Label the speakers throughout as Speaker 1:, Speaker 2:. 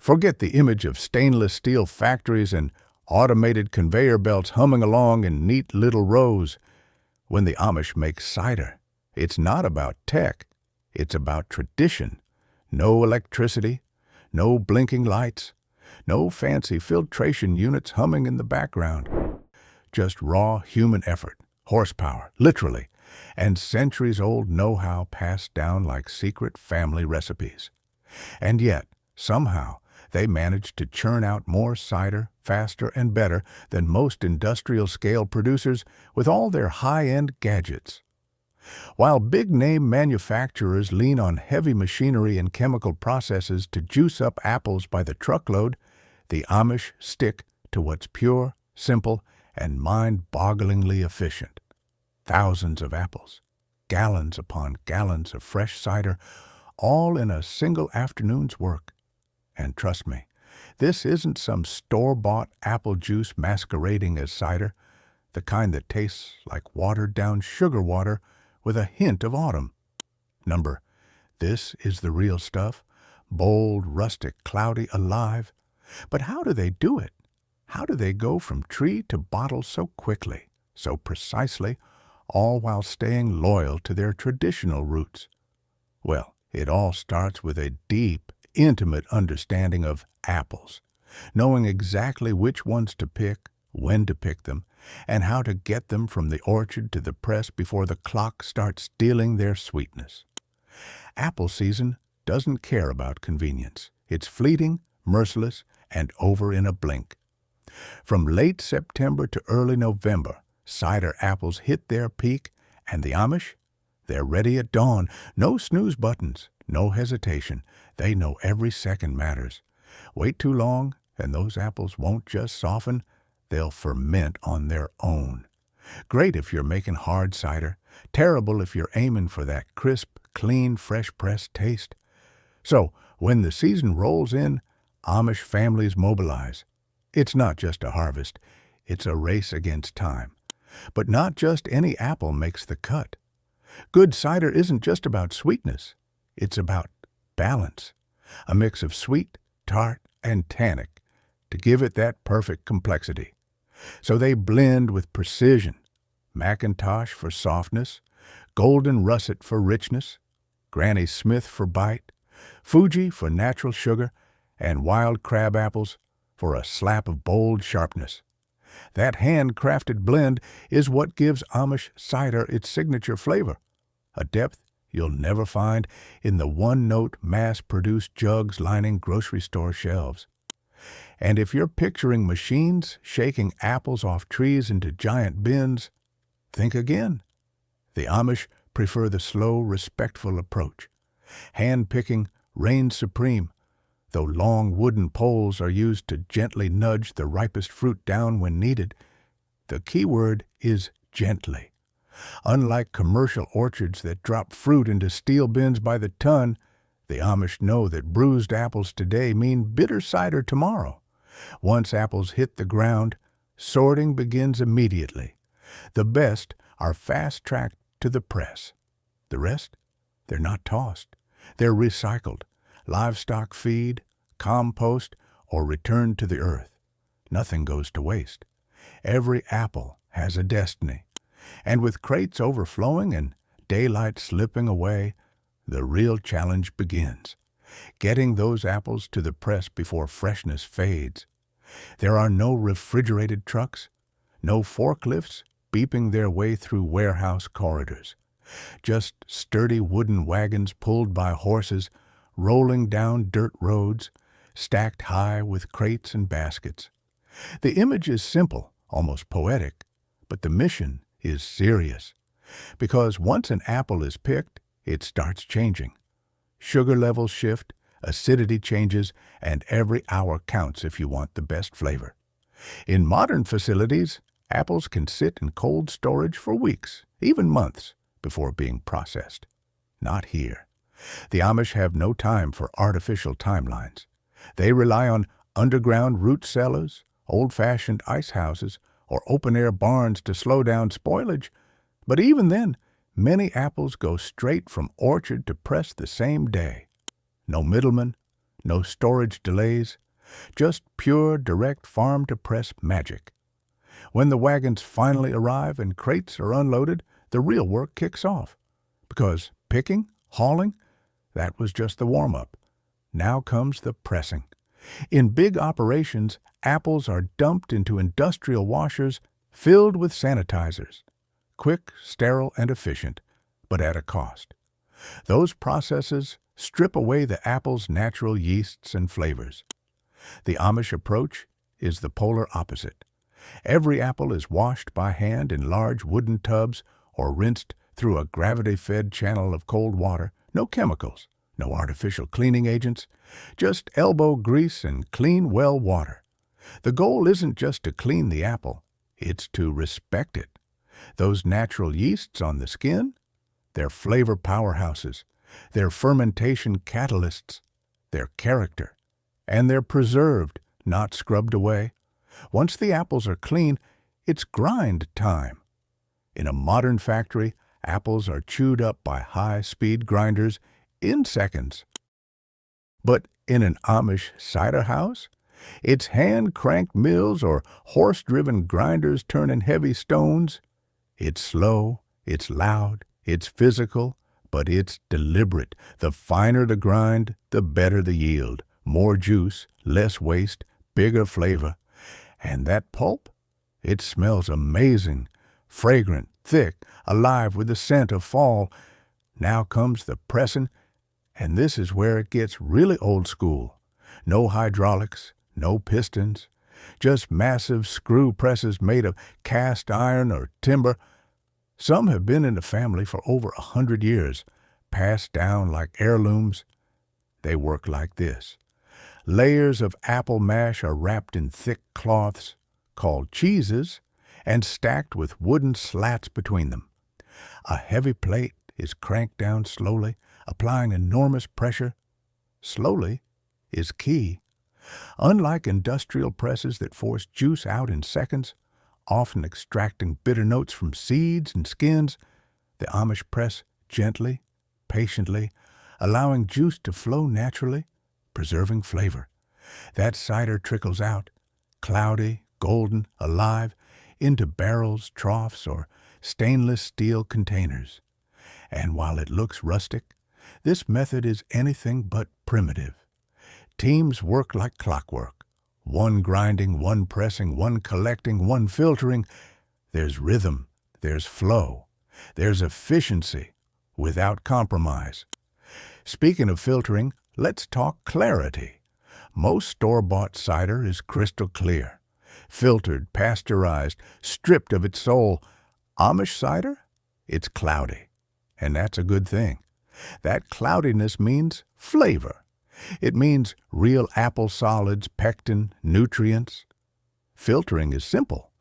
Speaker 1: Forget the image of stainless steel factories and automated conveyor belts humming along in neat little rows. When the Amish make cider, it's not about tech, it's about tradition. No electricity, no blinking lights, no fancy filtration units humming in the background. Just raw human effort, horsepower, literally, and centuries-old know-how passed down like secret family recipes. And yet, somehow, they managed to churn out more cider faster and better than most industrial-scale producers with all their high-end gadgets. While big-name manufacturers lean on heavy machinery and chemical processes to juice up apples by the truckload, the Amish stick to what's pure, simple, and mind-bogglingly efficient. Thousands of apples, gallons upon gallons of fresh cider, all in a single afternoon's work. And trust me, this isn't some store-bought apple juice masquerading as cider, the kind that tastes like watered-down sugar water with a hint of autumn. This is the real stuff, bold, rustic, cloudy, alive. But how do they do it? How do they go from tree to bottle so quickly, so precisely, all while staying loyal to their traditional roots? Well, it all starts with a deep, intimate understanding of apples, knowing exactly which ones to pick, when to pick them, and how to get them from the orchard to the press before the clock starts stealing their sweetness. Apple season doesn't care about convenience. It's fleeting, merciless, and over in a blink. From late September to early November, cider apples hit their peak, and the Amish, they're ready at dawn. No snooze buttons, no hesitation. They know every second matters. Wait too long, and those apples won't just soften, they'll ferment on their own. Great if you're making hard cider, terrible if you're aiming for that crisp, clean, fresh-pressed taste. So, when the season rolls in, Amish families mobilize. It's not just a harvest, it's a race against time. But not just any apple makes the cut. Good cider isn't just about sweetness, it's about balance. A mix of sweet, tart, and tannic to give it that perfect complexity. So they blend with precision. McIntosh for softness, Golden Russet for richness, Granny Smith for bite, Fuji for natural sugar, and wild crab apples for a slap of bold sharpness. That handcrafted blend is what gives Amish cider its signature flavor, a depth you'll never find in the one-note mass-produced jugs lining grocery store shelves. And if you're picturing machines shaking apples off trees into giant bins, think again. The Amish prefer the slow, respectful approach. Hand-picking reigns supreme, though long wooden poles are used to gently nudge the ripest fruit down when needed. The key word is gently. Unlike commercial orchards that drop fruit into steel bins by the ton, the Amish know that bruised apples today mean bitter cider tomorrow. Once apples hit the ground, sorting begins immediately. The best are fast-tracked to the press. The rest? They're not tossed. They're recycled, livestock feed, compost, or returned to the earth. Nothing goes to waste. Every apple has a destiny. And with crates overflowing and daylight slipping away, the real challenge begins. Getting those apples to the press before freshness fades. There are no refrigerated trucks, no forklifts beeping their way through warehouse corridors. Just sturdy wooden wagons pulled by horses, rolling down dirt roads, stacked high with crates and baskets. The image is simple, almost poetic, but the mission is serious. Because once an apple is picked, it starts changing. Sugar levels shift, acidity changes, and every hour counts if you want the best flavor. In modern facilities, apples can sit in cold storage for weeks, even months, before being processed. Not here. The Amish have no time for artificial timelines. They rely on underground root cellars, old-fashioned ice houses, or open-air barns to slow down spoilage. But even then, many apples go straight from orchard to press the same day. No middleman, no storage delays, just pure direct farm-to-press magic. When the wagons finally arrive and crates are unloaded, the real work kicks off. Because picking, hauling, that was just the warm-up. Now comes the pressing. In big operations, apples are dumped into industrial washers filled with sanitizers. Quick, sterile, and efficient, but at a cost. Those processes strip away the apple's natural yeasts and flavors. The Amish approach is the polar opposite. Every apple is washed by hand in large wooden tubs or rinsed through a gravity-fed channel of cold water. No chemicals, no artificial cleaning agents, just elbow grease and clean well water. The goal isn't just to clean the apple, it's to respect it. Those natural yeasts on the skin, they're flavor powerhouses, they're fermentation catalysts, they're character, and they're preserved, not scrubbed away. Once the apples are clean, it's grind time. In a modern factory, apples are chewed up by high-speed grinders in seconds. But in an Amish cider house, it's hand-cranked mills or horse-driven grinders turning heavy stones. It's slow, it's loud, it's physical, but it's deliberate. The finer the grind, the better the yield. More juice, less waste, bigger flavor. And that pulp? It smells amazing, fragrant, thick, alive with the scent of fall. Now comes the pressing, and this is where it gets really old school. No hydraulics, no pistons, just massive screw presses made of cast iron or timber. Some have been in the family for over 100 years, passed down like heirlooms. They work like this. Layers of apple mash are wrapped in thick cloths, called cheeses, and stacked with wooden slats between them. A heavy plate is cranked down slowly, applying enormous pressure. Slowly is key. Unlike industrial presses that force juice out in seconds, often extracting bitter notes from seeds and skins, the Amish press gently, patiently, allowing juice to flow naturally, preserving flavor. That cider trickles out, cloudy, golden, alive, into barrels, troughs, or stainless steel containers. And while it looks rustic, this method is anything but primitive. Teams work like clockwork. One grinding, one pressing, one collecting, one filtering. There's rhythm, there's flow, there's efficiency without compromise. Speaking of filtering, let's talk clarity. Most store-bought cider is crystal clear. Filtered, pasteurized, stripped of its soul. Amish cider? It's cloudy. And that's a good thing. That cloudiness means flavor. It means real apple solids, pectin, nutrients. Filtering is simple.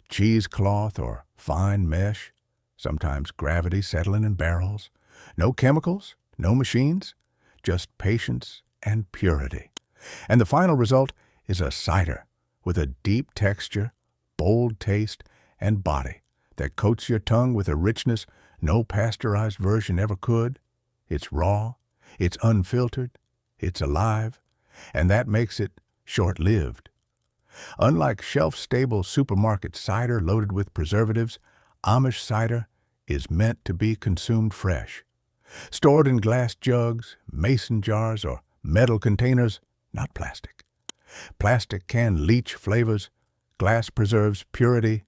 Speaker 1: Cheesecloth or fine mesh, sometimes gravity settling in barrels. No chemicals, no machines, just patience and purity. And the final result is a cider with a deep texture, bold taste, and body that coats your tongue with a richness no pasteurized version ever could. It's raw, it's unfiltered, it's alive, and that makes it short-lived. Unlike shelf-stable supermarket cider loaded with preservatives, Amish cider is meant to be consumed fresh. Stored in glass jugs, mason jars, or metal containers, not plastic. Plastic can leach flavors, glass preserves purity,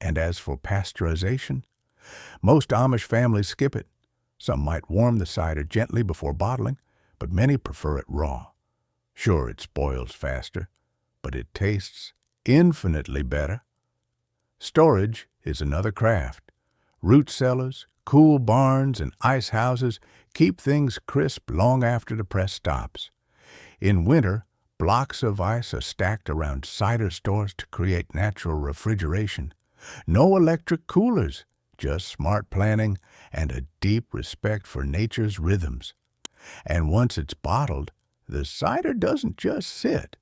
Speaker 1: and as for pasteurization, most Amish families skip it. Some might warm the cider gently before bottling, but many prefer it raw. Sure, it spoils faster, but it tastes infinitely better. Storage is another craft. Root cellars, cool barns, and ice houses keep things crisp long after the press stops. In winter, blocks of ice are stacked around cider stores to create natural refrigeration. No electric coolers, just smart planning and a deep respect for nature's rhythms. And once it's bottled, the cider doesn't just sit.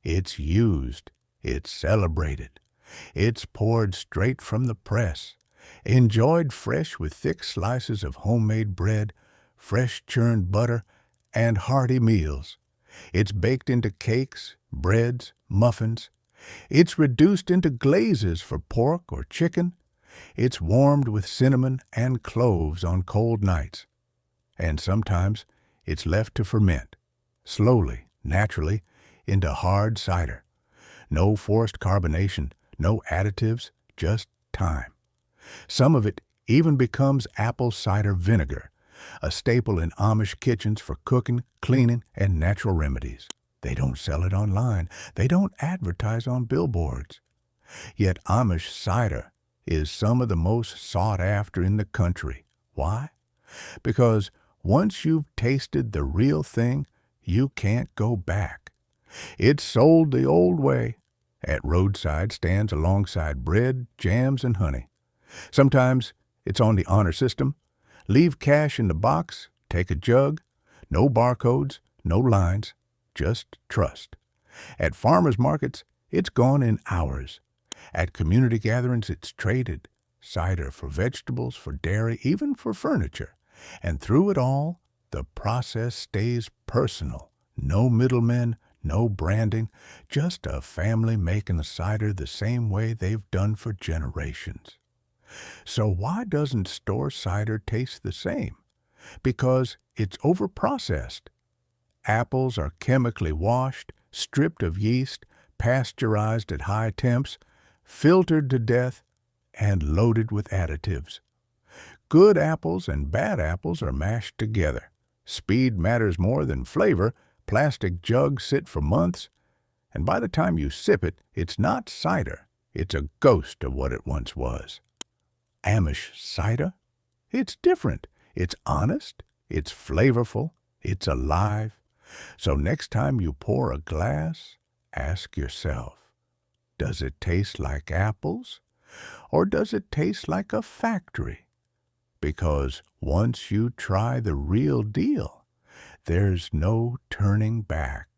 Speaker 1: It's used, it's celebrated, it's poured straight from the press, enjoyed fresh with thick slices of homemade bread, fresh churned butter, and hearty meals. It's baked into cakes, breads, muffins. It's reduced into glazes for pork or chicken. It's warmed with cinnamon and cloves on cold nights. And sometimes it's left to ferment, slowly, naturally, into hard cider. No forced carbonation, no additives, just time. Some of it even becomes apple cider vinegar, a staple in Amish kitchens for cooking, cleaning, and natural remedies. They don't sell it online. They don't advertise on billboards. Yet Amish cider is some of the most sought after in the country. Why? Because once you've tasted the real thing, you can't go back. It's sold the old way, at roadside stands alongside bread, jams, and honey. Sometimes it's on the honor system. Leave cash in the box, take a jug, no barcodes, no lines, just trust. At farmers markets, it's gone in hours. At community gatherings, it's traded. Cider for vegetables, for dairy, even for furniture. And through it all, the process stays personal. No middlemen, no branding, just a family making the cider the same way they've done for generations. So why doesn't store cider taste the same? Because it's overprocessed. Apples are chemically washed, stripped of yeast, pasteurized at high temps, filtered to death, and loaded with additives. Good apples and bad apples are mashed together. Speed matters more than flavor. Plastic jugs sit for months, and by the time you sip it, it's not cider. It's a ghost of what it once was. Amish cider? It's different. It's honest. It's flavorful. It's alive. So next time you pour a glass, ask yourself, does it taste like apples, or does it taste like a factory? Because once you try the real deal, there's no turning back.